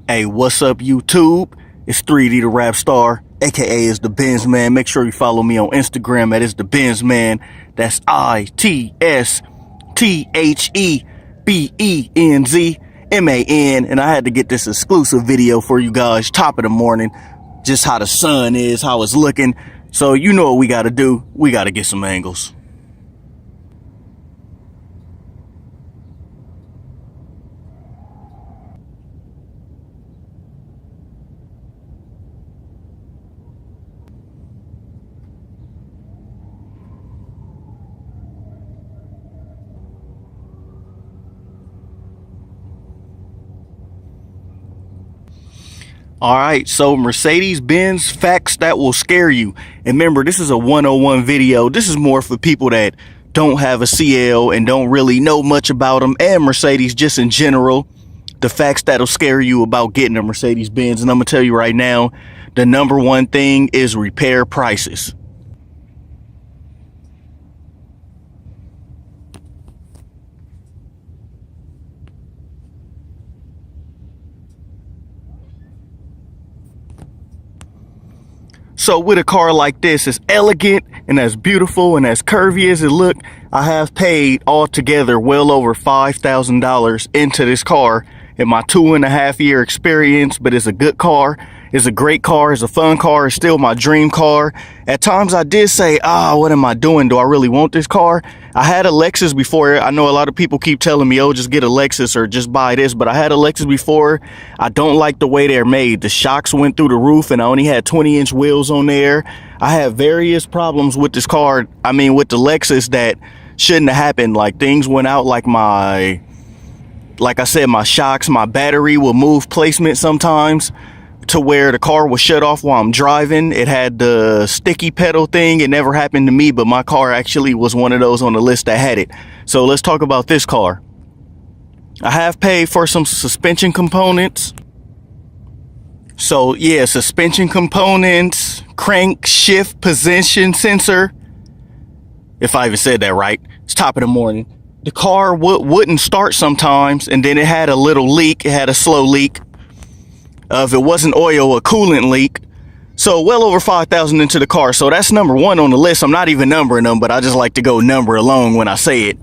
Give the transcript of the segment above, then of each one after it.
Hey, what's up, YouTube? It's 3D the Rap Star, aka is the Benz Man. Make sure you follow me on Instagram at is the Benz Man. That's ITSTHEBENZMAN. And I had to get this exclusive video for you guys, top of the morning, just how the sun is, how it's looking. So you know what we gotta do. We gotta get some angles. All right, so Mercedes Benz facts that will scare you. And remember, this is a 101 video. This is more for people that don't have a CL and don't really know much about them, and Mercedes just in general. The facts that'll scare you about getting a Mercedes Benz. And I'm gonna tell you right now, the number one thing is repair prices. So with a car like this, as elegant and as beautiful and as curvy as it look, I have paid altogether well over $5,000 into this car in my 2.5 year experience. But it's a good car. It's a great car. It's a fun car. It's still my dream car. At times I did say, what am I doing? Do I really want this car? I had a Lexus before. I know a lot of people keep telling me, oh, just get a Lexus or just buy this. But I had a Lexus before. I don't like the way they're made. The shocks went through the roof and I only had 20-inch wheels on there. I have various problems with this car. I mean, with the Lexus that shouldn't have happened. Like things went out like I said, my shocks, my battery will move placement sometimes to where the car was shut off while I'm driving. It had the sticky pedal thing. It never happened to me, but my car actually was one of those on the list that had it. So let's talk about this car. I have paid for some suspension components. So yeah, suspension components, crank shift position sensor. If I even said that right. It's top of the morning. The car wouldn't start sometimes, and then it had a little leak. It had a slow leak. If it wasn't oil, a coolant leak. So well over 5,000 into the car. So that's number one on the list. I'm not even numbering them, but I just like to go number alone when I say it.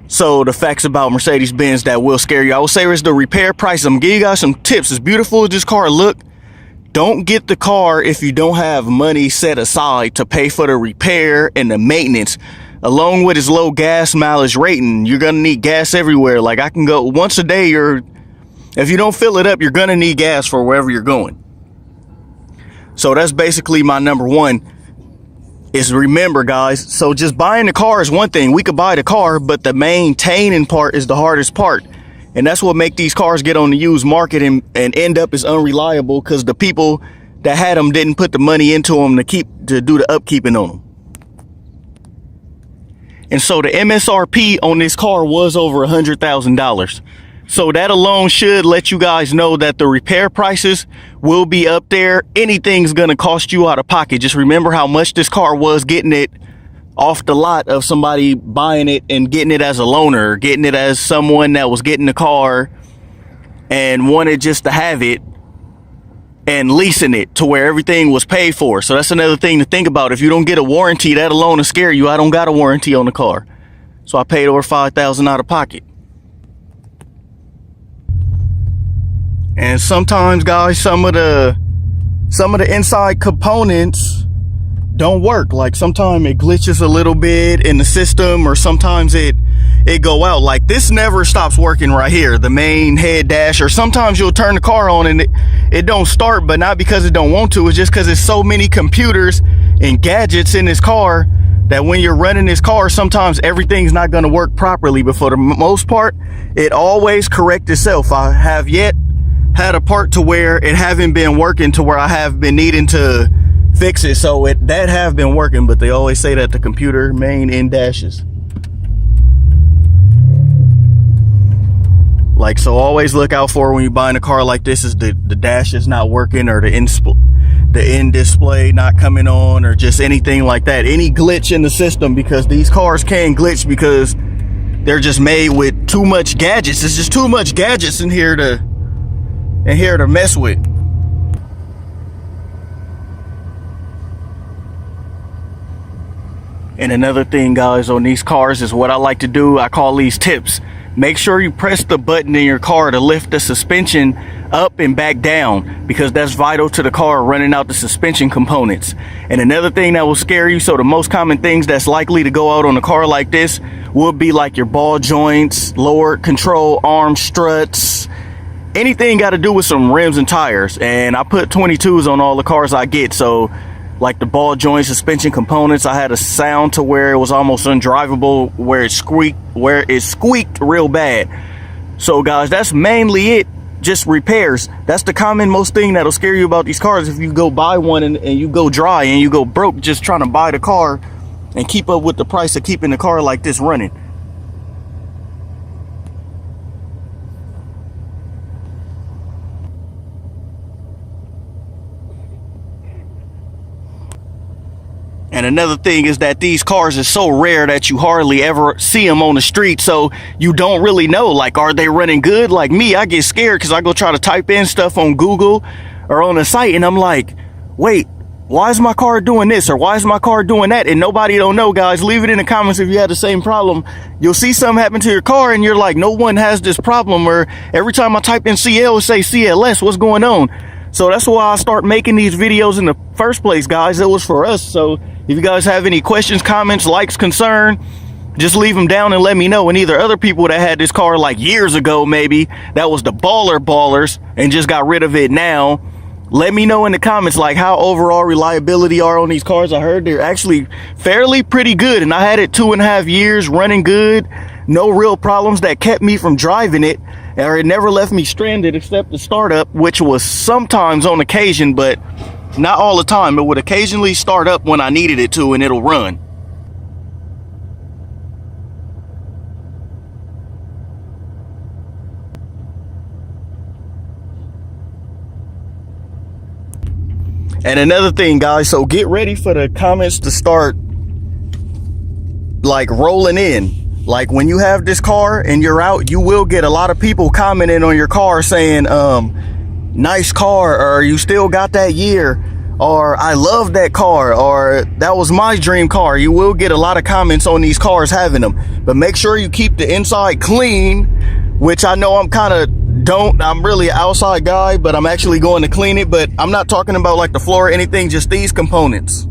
So the facts about Mercedes Benz that will scare you, I will say, is the repair price. I'm gonna give you guys some tips. As beautiful as this car look, don't get the car if you don't have money set aside to pay for the repair and the maintenance. Along with its low gas mileage rating, you're gonna need gas everywhere. Like I can go once a day. If you don't fill it up, you're gonna need gas for wherever you're going. So that's basically my number one, is remember, guys. So just buying the car is one thing. We could buy the car, but the maintaining part is the hardest part. And that's what make these cars get on the used market and end up as unreliable, because the people that had them didn't put the money into them to do the upkeeping on them. And so the MSRP on this car was over $100,000. So that alone should let you guys know that the repair prices will be up there. Anything's going to cost you out of pocket. Just remember how much this car was getting it off the lot of somebody buying it and getting it as a loaner, getting it as someone that was getting the car and wanted just to have it and leasing it to where everything was paid for. So that's another thing to think about. If you don't get a warranty, that alone will scare you. I don't got a warranty on the car. So I paid over $5,000 out of pocket. And sometimes, guys, some of the inside components don't work. Like sometimes it glitches a little bit in the system, or sometimes it go out. Like this never stops working right here, the main head dash. Or sometimes you'll turn the car on and it don't start, but not because it don't want to. It's just because there's so many computers and gadgets in this car that when you're running this car, sometimes everything's not going to work properly. But for the most part, it always corrects itself. I have yet had a part to where it haven't been working to where I have been needing to fix it. So that have been working, but they always say that the computer main end dashes. Like, so always look out for when you're buying a car like this, is the dash is not working, or the end display not coming on, or just anything like that. Any glitch in the system, because these cars can glitch because they're just made with too much gadgets. It's just too much gadgets in here to and here to mess with. And another thing, guys, on these cars is what I like to do. I call these tips. Make sure you press the button in your car to lift the suspension up and back down, because that's vital to the car running out the suspension components. And another thing that will scare you, so the most common things that's likely to go out on a car like this would be like your ball joints, lower control arm struts, anything got to do with some rims and tires. And I put 22s on all the cars I get, so like the ball joint suspension components, I had a sound to where it was almost undrivable, where it squeaked real bad. So guys, that's mainly it. Just repairs. That's the common most thing that'll scare you about these cars. If you go buy one and you go dry and you go broke just trying to buy the car and keep up with the price of keeping the car like this running. And another thing is that these cars are so rare that you hardly ever see them on the street. So you don't really know, like, are they running good? Like me, I get scared because I go try to type in stuff on Google or on a site and I'm like, wait, why is my car doing this? Or why is my car doing that? And nobody don't know, guys. Leave it in the comments if you had the same problem. You'll see something happen to your car and you're like, no one has this problem. Or every time I type in CL, it say CLS, what's going on? So that's why I start making these videos in the first place, guys. It was for us. So if you guys have any questions, comments, likes, concern, just leave them down and let me know. And either other people that had this car like years ago, maybe that was the ballers and just got rid of it now, let me know in the comments like how overall reliability are on these cars. I heard they're actually fairly pretty good, and I had it 2.5 years running good, no real problems that kept me from driving it, or it never left me stranded except the startup, which was sometimes on occasion, but not all the time. It would occasionally start up when I needed it to, and it'll run. And another thing, guys, so get ready for the comments to start like rolling in. Like when you have this car and you're out, you will get a lot of people commenting on your car saying, nice car, or you still got that year, or I love that car, or that was my dream car. You will get a lot of comments on these cars having them, but make sure you keep the inside clean, which I know I'm really an outside guy, but I'm actually going to clean it. But I'm not talking about like the floor or anything, just these components,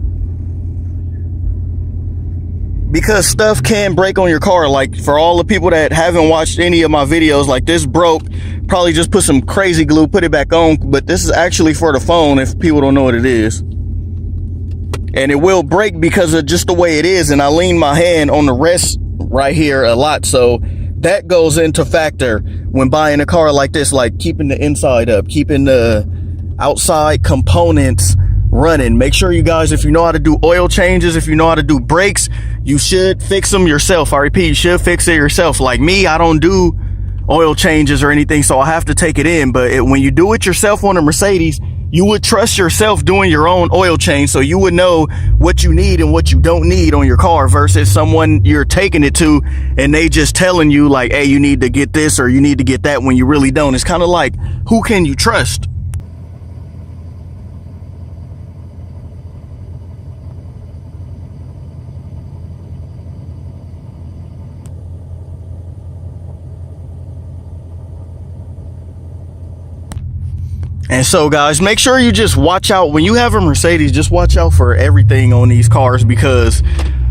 because stuff can break on your car. Like for all the people that haven't watched any of my videos, like this broke, probably just put some crazy glue, put it back on, but this is actually for the phone if people don't know what it is. And it will break because of just the way it is, and I lean my hand on the rest right here a lot, so that goes into factor when buying a car like this, like keeping the inside up, keeping the outside components running. Make sure you guys, if you know how to do oil changes, if you know how to do brakes, you should fix them yourself. I repeat, you should fix it yourself. Like me, I don't do oil changes or anything, so I have to take it in. But when you do it yourself on a Mercedes, you would trust yourself doing your own oil change, so you would know what you need and what you don't need on your car, versus someone you're taking it to and they just telling you like, hey, you need to get this or you need to get that, when you really don't. It's kind of like, who can you trust? And so guys, make sure you just watch out when you have a Mercedes. Just watch out for everything on these cars, because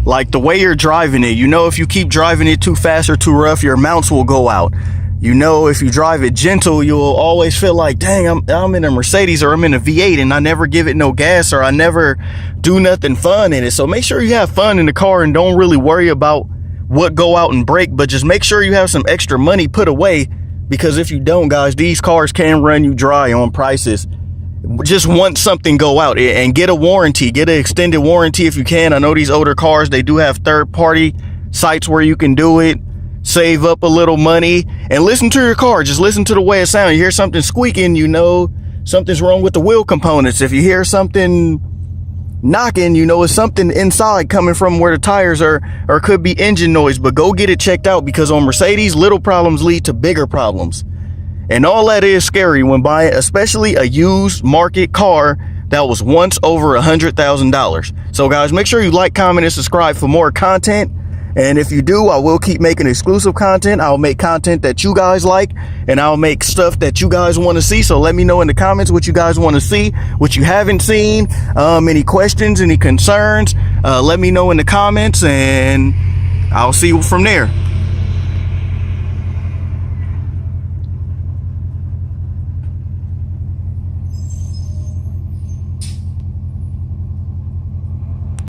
like the way you're driving it, you know, if you keep driving it too fast or too rough, your mounts will go out. You know, if you drive it gentle, you'll always feel like, dang, I'm in a Mercedes or I'm in a V8 and I never give it no gas, or I never do nothing fun in it. So make sure you have fun in the car and don't really worry about what go out and break, but just make sure you have some extra money put away. Because if you don't, guys, these cars can run you dry on prices. Just want something go out, and get a warranty, get an extended warranty if you can. I know these older cars, they do have third-party sites where you can do it. Save up a little money and listen to your car. Just listen to the way it sounds. You hear something squeaking, you know something's wrong with the wheel components. If you hear something knocking, you know it's something inside coming from where the tires are, or could be engine noise. But go get it checked out, because on Mercedes, little problems lead to bigger problems. And all that is scary when buying, especially a used market car that was once over $100,000. So guys, make sure you like, comment, and subscribe for more content. And if you do, I will keep making exclusive content. I'll make content that you guys like, and I'll make stuff that you guys want to see. So let me know in the comments what you guys want to see, what you haven't seen, any questions, any concerns. Let me know in the comments, and I'll see you from there.